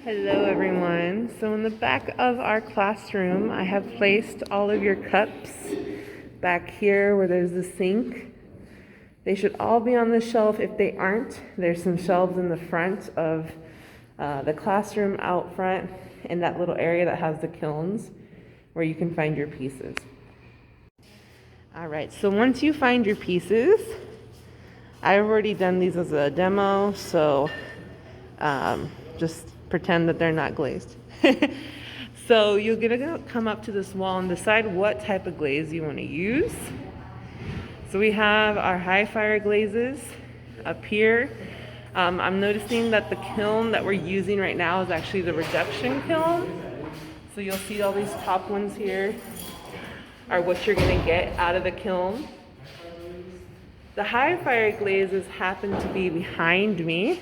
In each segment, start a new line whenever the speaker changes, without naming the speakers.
Hello everyone. So in the back of our classroom, I have placed all of your cups back here where there's the sink. They should all be on the shelf. If they aren't, there's some shelves in the front of the classroom out front in that little area that has the kilns where you can find your pieces. All right, so once you find your pieces, I've already done these as a demo, so just pretend that they're not glazed. So you're gonna come up to this wall and decide what type of glaze you want to use. So we have our high fire glazes up here. I'm noticing that the kiln that we're using right now is actually the reduction kiln. So you'll see all these top ones here are what you're gonna get out of the kiln. The high fire glazes happen to be behind me,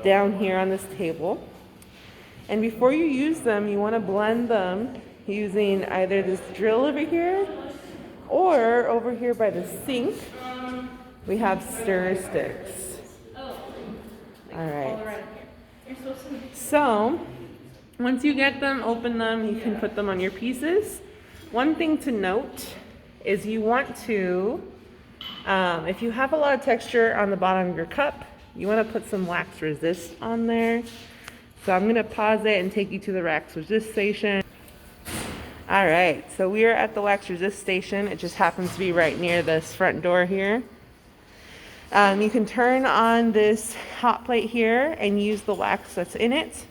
down here on this table. And before you use them, you want to blend them using either this drill over here or over here by the sink we have stir sticks. All right. So once you get them, open them, you can put them on your pieces. One thing to note is you want to, if you have a lot of texture on the bottom of your cup, you want to put some wax resist on there. So I'm going to pause it and take you to the wax resist station. All right, so we are at the wax resist station. It just happens to be right near this front door here. You can turn on this hot plate here and use the wax that's in it.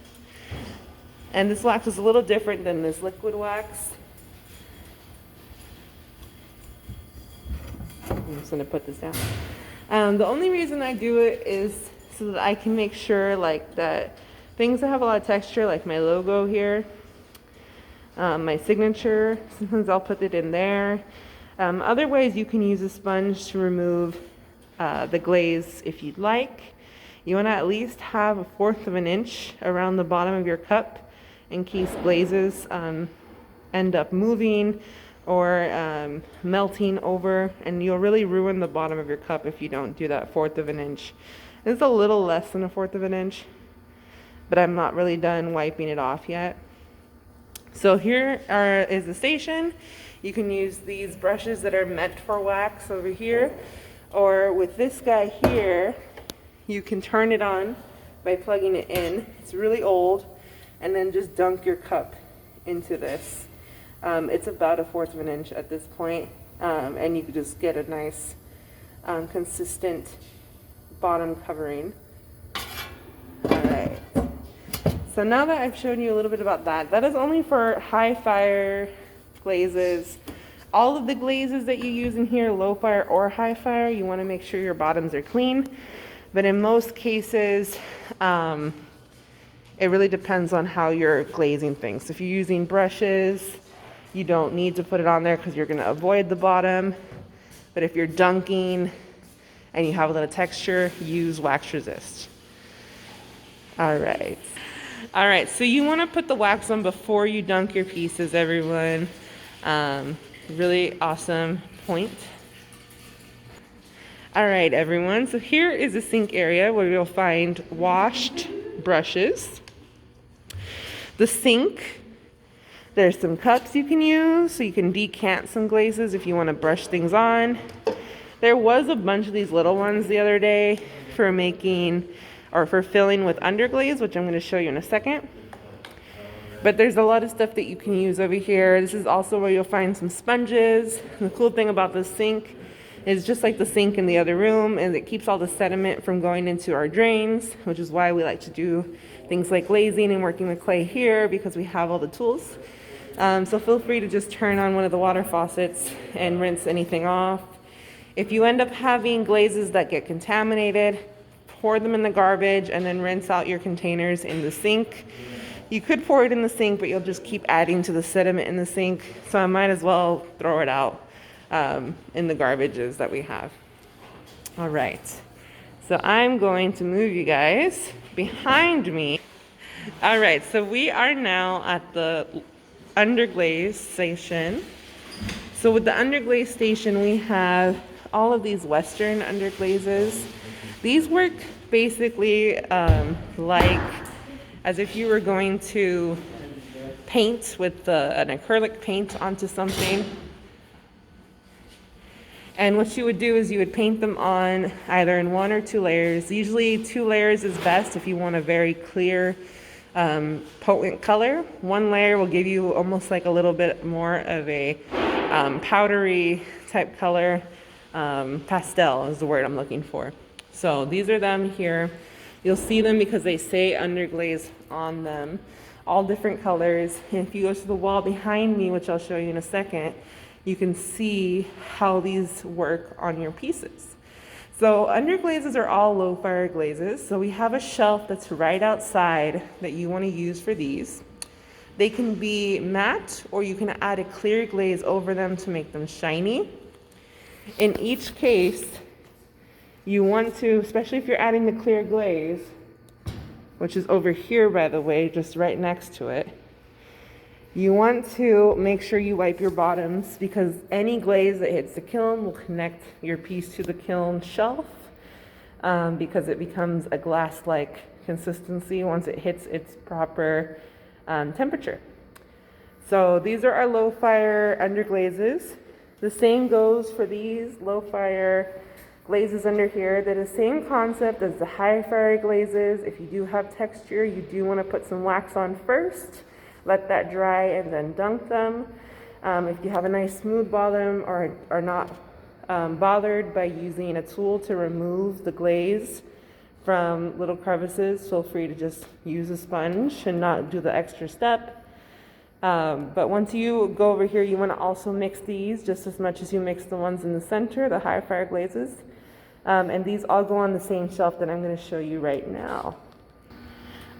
And this wax is a little different than this liquid wax. I'm just going to put this down. The only reason I do it is so that I can make sure like that things that have a lot of texture, like my logo here, my signature, sometimes I'll put it in there. Other ways you can use a sponge to remove the glaze if you'd like. You want to at least have 1/4 of an inch around the bottom of your cup in case glazes end up moving or melting over, and you'll really ruin the bottom of your cup if you don't do that 1/4 of an inch. It's a little less than 1/4 of an inch, but I'm not really done wiping it off yet. So here is the station. You can use these brushes that are meant for wax over here, or with this guy here, you can turn it on by plugging it in. It's really old, and then just dunk your cup into this. It's about 1/4 of an inch at this point, and you can just get a nice consistent bottom covering. All right, so now that I've shown you a little bit about that, that is only for high fire glazes. All of the glazes that you use in here, low fire or high fire, you want to make sure your bottoms are clean, but in most cases it really depends on how you're glazing things. If you're using brushes, you don't need to put it on there because you're going to avoid the bottom. But if you're dunking and you have a little texture, use wax resist. All right. All right, so you want to put the wax on before you dunk your pieces, everyone. Really awesome point. All right, everyone. So here is the sink area where you'll find washed brushes. The sink. There's some cups you can use, so you can decant some glazes if you want to brush things on. There was a bunch of these little ones the other day for making or for filling with underglaze, which I'm going to show you in a second. But there's a lot of stuff that you can use over here. This is also where you'll find some sponges. And the cool thing about this sink is just like the sink in the other room, and it keeps all the sediment from going into our drains, which is why we like to do things like glazing and working with clay here, because we have all the tools. So feel free to just turn on one of the water faucets and rinse anything off. If you end up having glazes that get contaminated, pour them in the garbage and then rinse out your containers in the sink. You could pour it in the sink, but you'll just keep adding to the sediment in the sink. So I might as well throw it out in the garbages that we have. All right. So I'm going to move you guys behind me. All right. So we are now at the underglaze station. So with the underglaze station, we have all of these Western underglazes. These work basically like as if you were going to paint with an acrylic paint onto something. And what you would do is you would paint them on either in 1 or 2 layers. Usually 2 layers is best if you want a very clear, potent color. 1 layer will give you almost like a little bit more of a powdery type color. Pastel is the word I'm looking for. So these are them here. You'll see them because they say underglaze on them. All different colors. And if you go to the wall behind me, which I'll show you in a second, you can see how these work on your pieces. So underglazes are all low fire glazes. So we have a shelf that's right outside that you want to use for these. They can be matte, or you can add a clear glaze over them to make them shiny. In each case, you want to, especially if you're adding the clear glaze, which is over here, by the way, just right next to it, you want to make sure you wipe your bottoms, because any glaze that hits the kiln will connect your piece to the kiln shelf, because it becomes a glass-like consistency once it hits its proper temperature. So these are our low fire underglazes. The same goes for these low fire glazes under here. They're the same concept as the high fire glazes. If you do have texture, you do want to put some wax on first. Let that dry and then dunk them. If you have a nice smooth bottom or are not bothered by using a tool to remove the glaze from little crevices, feel free to just use a sponge and not do the extra step. But once you go over here, you want to also mix these just as much as you mix the ones in the center, the high fire glazes. And these all go on the same shelf that I'm going to show you right now.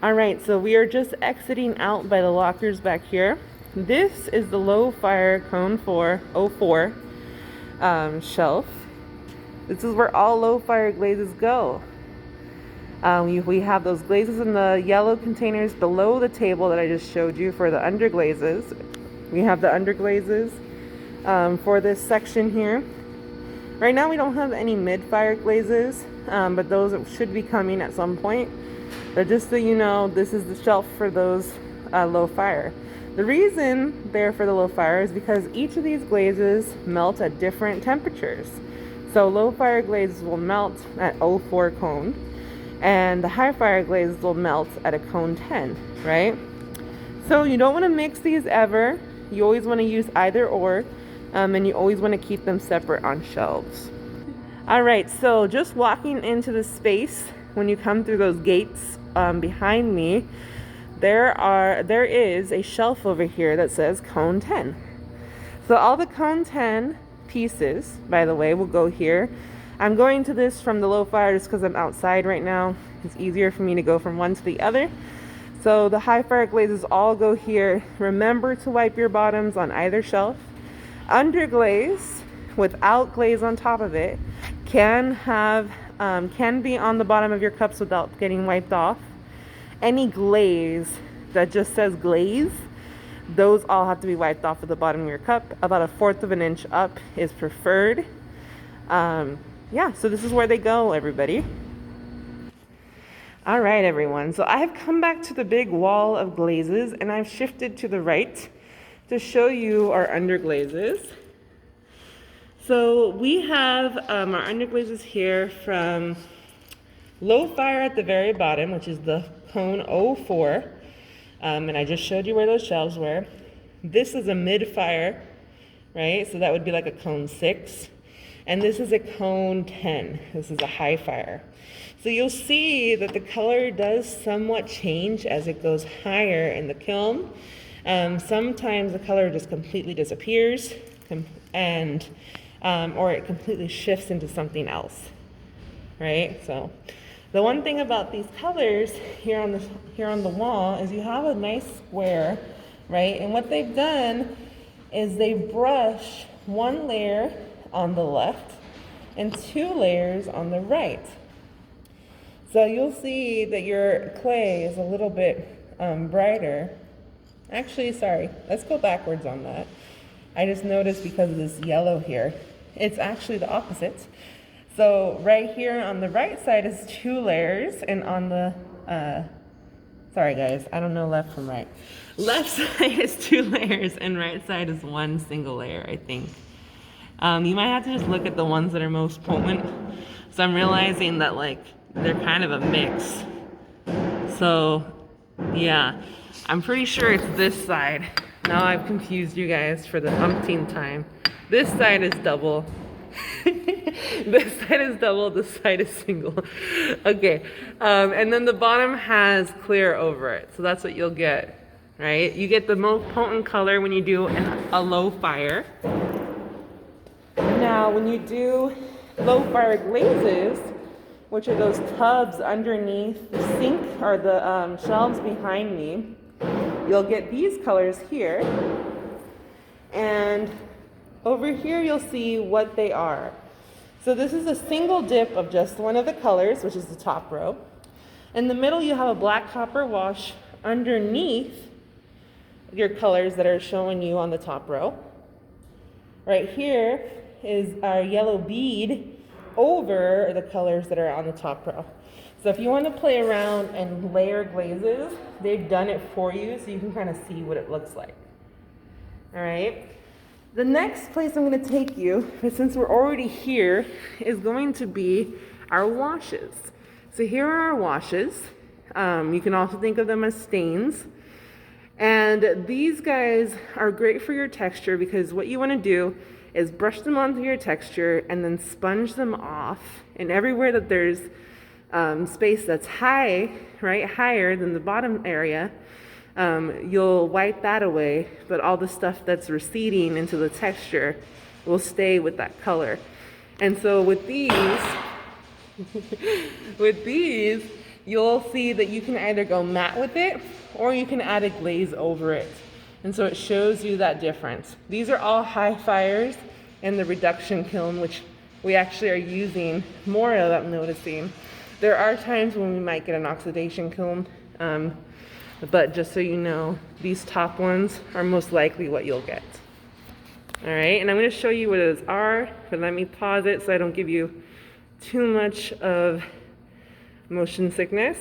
All right, so we are just exiting out by the lockers back here. This is the low fire cone 04 shelf. This is where all low fire glazes go. We have those glazes in the yellow containers below the table that I just showed you for the underglazes. We have the underglazes for this section here. Right now we don't have any mid-fire glazes, but those should be coming at some point. But just so you know, this is the shelf for those low fire. The reason they're for the low fire is because each of these glazes melt at different temperatures. So low fire glazes will melt at 04 cone, and the high fire glazes will melt at a cone 10, right? So you don't want to mix these ever. You always want to use either or, and you always want to keep them separate on shelves. All right, so just walking into the space, when you come through those gates behind me, there is a shelf over here that says cone 10. So all the cone 10 pieces, by the way, will go here. I'm going to this from the low fire just because I'm outside right now. It's easier for me to go from one to the other. So the high fire glazes all go here. Remember to wipe your bottoms on either shelf. Underglaze without glaze on top of it can be on the bottom of your cups without getting wiped off. Any glaze that just says glaze, those all have to be wiped off at the bottom of your cup. About 1/4 of an inch up is preferred. Yeah, so this is where they go, everybody. All right, everyone. So I have come back to the big wall of glazes, and I've shifted to the right to show you our underglazes. So we have our underglazes here from low fire at the very bottom, which is the cone 04. And I just showed you where those shelves were. This is a mid-fire, right? So that would be like a cone 6. And this is a cone 10. This is a high fire. So you'll see that the color does somewhat change as it goes higher in the kiln. Sometimes the color just completely disappears, or it completely shifts into something else, right? So the one thing about these colors here on the wall is you have a nice square, right? And what they've done is they brush 1 layer on the left and 2 layers on the right. So you'll see that your clay is a little bit brighter. Actually, sorry, let's go backwards on that. I just noticed because of this yellow here, it's actually the opposite. So right here on the right side is 2 layers, and on the Sorry guys, I don't know left from right. Left side is 2 layers and right side is 1 single layer, I think. You might have to just look at the ones that are most potent. So I'm realizing that like they're kind of a mix. So yeah, I'm pretty sure it's this side. Now I've confused you guys for the umpteenth time. This side is double. This side is double, this side is single. Okay, and then the bottom has clear over it. So that's what you'll get, right? You get the most potent color when you do a low fire. Now, when you do low fire glazes, which are those tubs underneath the sink or the shelves behind me, you'll get these colors here. And over here, you'll see what they are. So this is a single dip of just one of the colors, which is the top row. In the middle, you have a black copper wash underneath your colors that are showing you on the top row. Right here is our yellow bead over the colors that are on the top row. So if you want to play around and layer glazes, they've done it for you so you can kind of see what it looks like. All right. The next place I'm going to take you, since we're already here, is going to be our washes. So here are our washes. You can also think of them as stains. And these guys are great for your texture because what you want to do is brush them onto your texture and then sponge them off. And everywhere that there's space that's high, right, higher than the bottom area, you'll wipe that away, but all the stuff that's receding into the texture will stay with that color. And so with these, you'll see that you can either go matte with it or you can add a glaze over it. And so it shows you that difference. These are all high fires in the reduction kiln, which we actually are using more of, I'm noticing. There are times when we might get an oxidation kiln, but just so you know, these top ones are most likely what you'll get. All right, and I'm going to show you what those are, but let me pause it so I don't give you too much of motion sickness.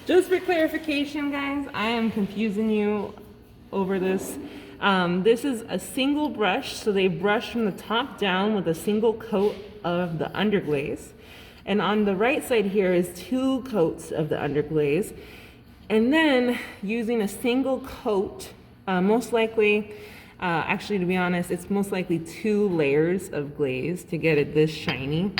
Just for clarification, guys, I am confusing you over this. This is a single brush, so they brush from the top down with a single coat of the underglaze. And on the right side here is 2 coats of the underglaze. And then using a single coat, most likely, actually to be honest, it's most likely 2 layers of glaze to get it this shiny,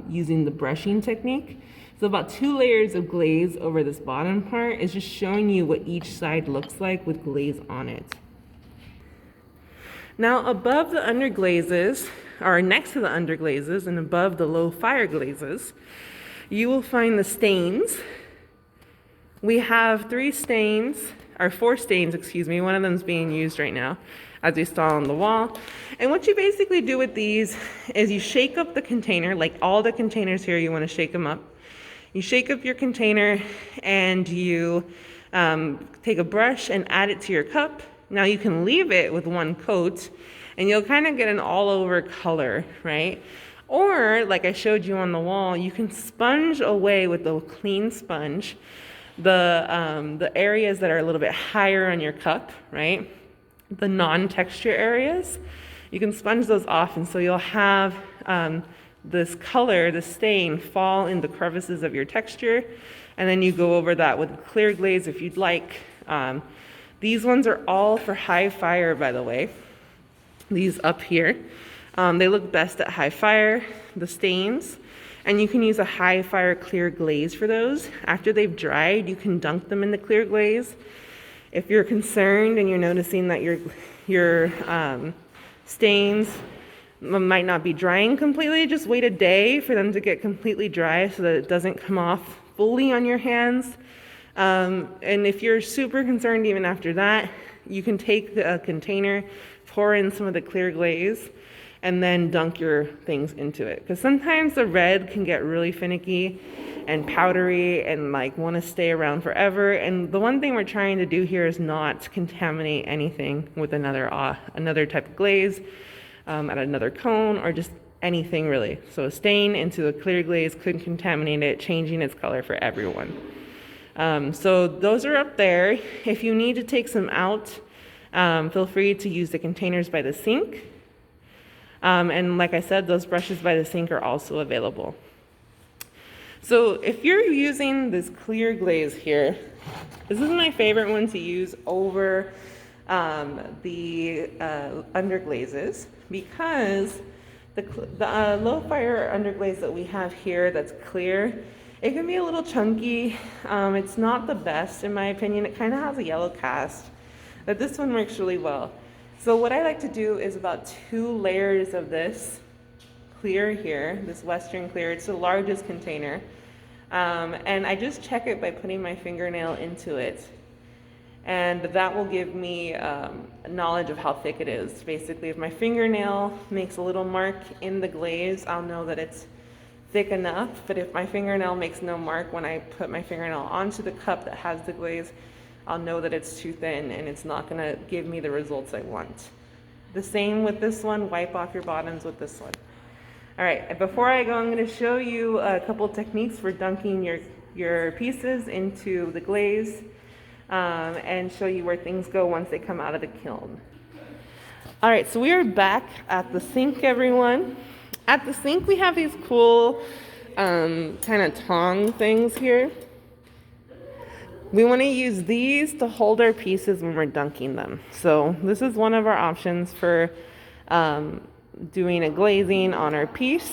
using the brushing technique. So about 2 layers of glaze over this bottom part is just showing you what each side looks like with glaze on it. Now above the underglazes, or next to the underglazes and above the low fire glazes, you will find the stains. We have 3 stains, or 4 stains, excuse me. One of them is being used right now, as you saw on the wall. And what you basically do with these is you shake up the container, like all the containers here, you want to shake them up. You shake up your container and you take a brush and add it to your cup. Now you can leave it with 1 coat and you'll kind of get an all over color, right? Or like I showed you on the wall, you can sponge away with a clean sponge the areas that are a little bit higher on your cup, right? The non-texture areas, you can sponge those off, and so you'll have this color, the stain, fall in the crevices of your texture, and then you go over that with clear glaze if you'd like. These ones are all for high fire, by the way. These up here. They look best at high fire, the stains. And you can use a high fire clear glaze for those. After they've dried, you can dunk them in the clear glaze. If you're concerned and you're noticing that your stains might not be drying completely, just wait a day for them to get completely dry so that it doesn't come off fully on your hands. And if you're super concerned even after that, you can take a container, pour in some of the clear glaze, and then dunk your things into it. Because sometimes the red can get really finicky and powdery and like want to stay around forever. And the one thing we're trying to do here is not contaminate anything with another type of glaze at another cone or just anything really. So a stain into a clear glaze could contaminate it, changing its color for everyone. So those are up there. If you need to take some out, feel free to use the containers by the sink. And like I said, those brushes by the sink are also available. So if you're using this clear glaze here, this is my favorite one to use over the underglazes, because the low fire underglaze that we have here that's clear, it can be a little chunky. It's not the best in my opinion. It kind of has a yellow cast, but this one works really well. So what I like to do is about 2 layers of this clear here, this Western clear. It's the largest container. And I just check it by putting my fingernail into it. And that will give me knowledge of how thick it is. Basically, if my fingernail makes a little mark in the glaze, I'll know that it's thick enough. But if my fingernail makes no mark when I put my fingernail onto the cup that has the glaze, I'll know that it's too thin and it's not going to give me the results I want. The same with this one. Wipe off your bottoms with this one. All right, before I go, I'm going to show you a couple techniques for dunking your pieces into the glaze, and show you where things go once they come out of the kiln. All right, so we are back at the sink, everyone. At the sink, we have these cool kind of tong things here. We want to use these to hold our pieces when we're dunking them. So this is one of our options for doing a glazing on our piece,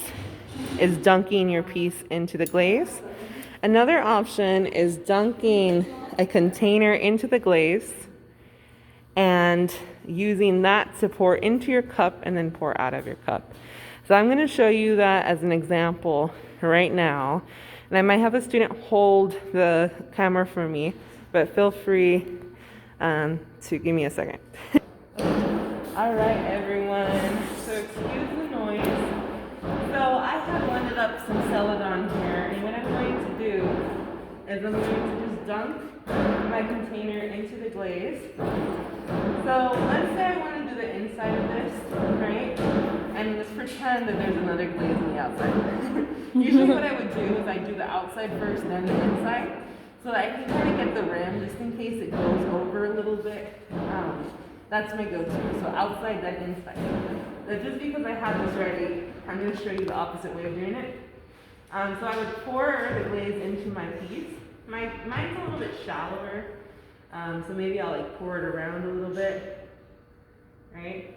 is dunking your piece into the glaze. Another option is dunking a container into the glaze and using that to pour into your cup and then pour out of your cup. So I'm going to show you that as an example right now. And I might have a student hold the camera for me, but feel free to give me a second. All right, everyone. So excuse the noise. So I have blended up some celadon here, and what I'm going to do is I'm going to just dunk my container into the glaze. So let's say I want to do the inside of this, right? And let's pretend that there's another glaze on the outside. Usually what I would do is I do the outside first, then the inside, so that I can kind of get the rim just in case it goes over a little bit. That's my go-to. So outside, then inside. But just because I have this ready, I'm going to show you the opposite way of doing it. So I would pour the glaze into my piece. Mine's a little bit shallower, so maybe I'll like pour it around a little bit, right?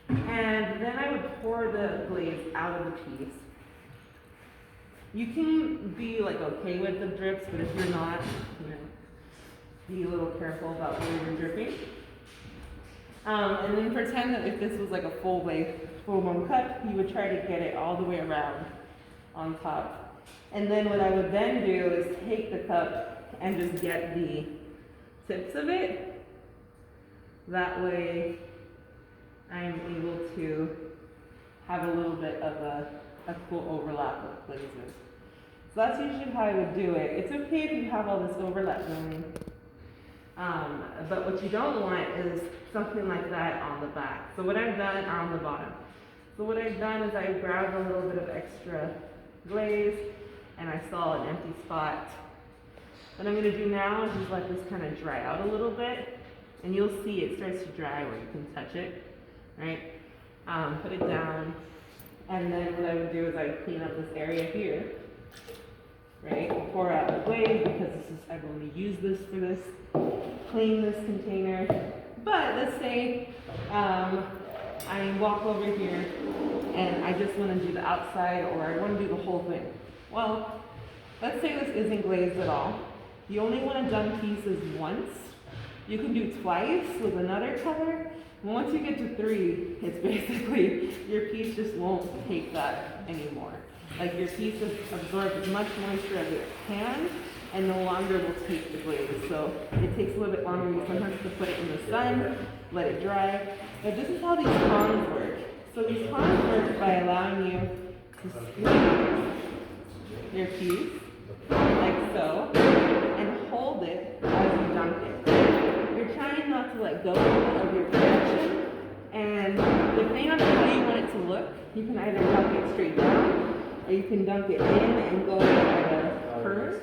And then I would pour the glaze out of the piece. You can be like okay with the drips, but if you're not, be a little careful about where you're dripping. And then pretend that if this was like a full-blown cup, you would try to get it all the way around on top. And then what I would then do is take the cup and just get the tips of it. That way I'm able to have a little bit of a cool overlap of glazes. So that's usually how I would do it. It's okay if you have all this overlap going. But what you don't want is something like that on the back. So what I've done, or on the bottom. So what I've done is I grabbed a little bit of extra glaze and I saw an empty spot. What I'm going to do now is just let this kind of dry out a little bit, and you'll see it starts to dry where you can touch it, right? Put it down, and then what I would do is I would clean up this area here, right? Pour out the glaze because I've only used this for this. Clean this container. But let's say I walk over here and I just want to do the outside, or I want to do the whole thing. Well, let's say this isn't glazed at all. You only want to dunk pieces once. You can do twice with another color. And once you get to 3, it's basically your piece just won't take that anymore. Like your piece absorbs as much moisture as it can and no longer will take the glaze. So it takes a little bit longer. You sometimes have to put it in the sun, let it dry. But this is how these ponds work. So these ponds work by allowing you to squeeze your piece like so and hold it as you dunk it. You're trying not to let go of your projection, and depending on how you want it to look, you can either dunk it straight down or you can dunk it in and go at a curve.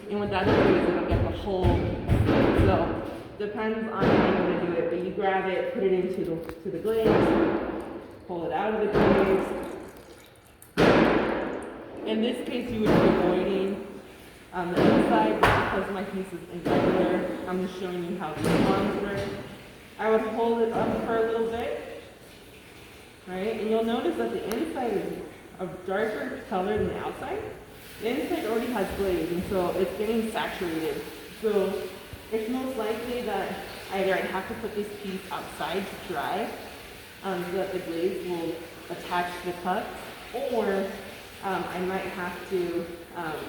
And what that does is it'll get the whole. So depends on how you want to do it, but you grab it, put it into the glaze, pull it out of the glaze. In this case, you would be avoiding the inside just because my piece is irregular. I'm just showing you how these ones work. I would hold it up for a little bit, right? And you'll notice that the inside is a darker color than the outside. The inside already has glaze, and so it's getting saturated. So it's most likely that either I have to put this piece outside to dry so that the glaze will attach to the cup, or I might have to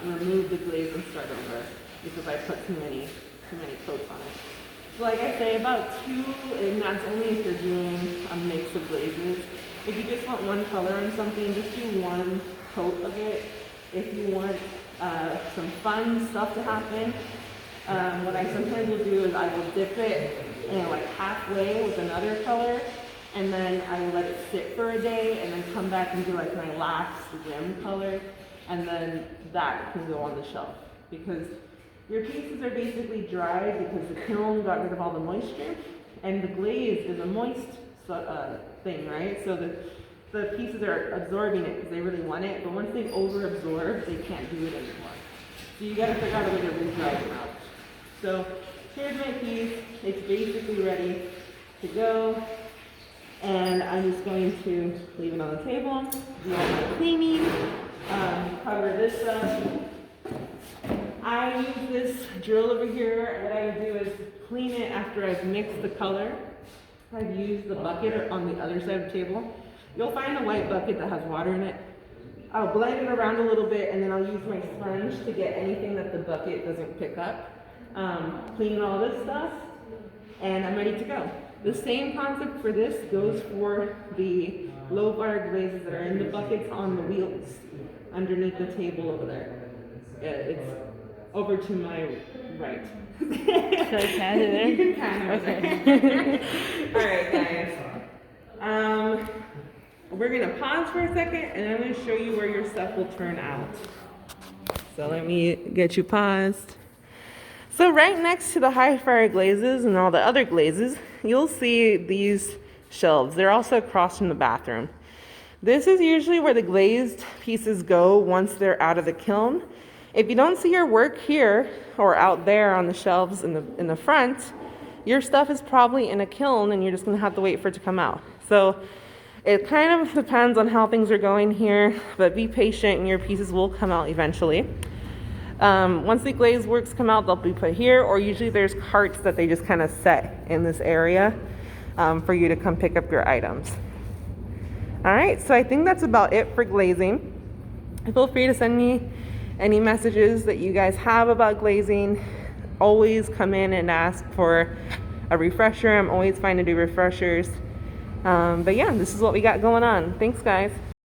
remove the glaze and start over because I put too many coats on it. So like I say, about 2, and that's only if you're doing a mix of glazes. If you just want one color on something, just do 1 coat of it. If you want some fun stuff to happen, what I sometimes will do is I will dip it like halfway with another color, and then I will let it sit for a day, and then come back and do like my last rim color, and then that can go on the shelf. Because your pieces are basically dry because the kiln got rid of all the moisture, and the glaze is a moist thing, right? So the pieces are absorbing it because they really want it, but once they've over-absorbed, they can't do it anymore. So you gotta figure out a way to re-dry them out. So here's my piece. It's basically ready to go. And I'm just going to leave it on the table, do all my cleaning, cover this up. I use this drill over here. What I would do is clean it after I've mixed the color. I've used the bucket on the other side of the table. You'll find a white bucket that has water in it. I'll blend it around a little bit, and then I'll use my sponge to get anything that the bucket doesn't pick up. Clean all this stuff, and I'm ready to go. The same concept for this goes for the low bar glazes that are in the buckets on the wheels underneath the table over there. It's over to my right.
Should I pan it there?
You can pan it there. All right, guys. We're going to pause for a second, and I'm going to show you where your stuff will turn out. So let me get you paused. So right next to the high fire glazes and all the other glazes, you'll see these shelves. They're also across from the bathroom. This is usually where the glazed pieces go once they're out of the kiln. If you don't see your work here or out there on the shelves in the front, your stuff is probably in a kiln and you're just gonna have to wait for it to come out. So it kind of depends on how things are going here, but be patient and your pieces will come out eventually. Once the glaze works come out, they'll be put here, or usually there's carts that they just kind of set in this area for you to come pick up your items. All right, so I think that's about it for glazing. Feel free to send me any messages that you guys have about glazing. Always come in and ask for a refresher. I'm always fine to do refreshers. But yeah, this is what we got going on. Thanks, guys.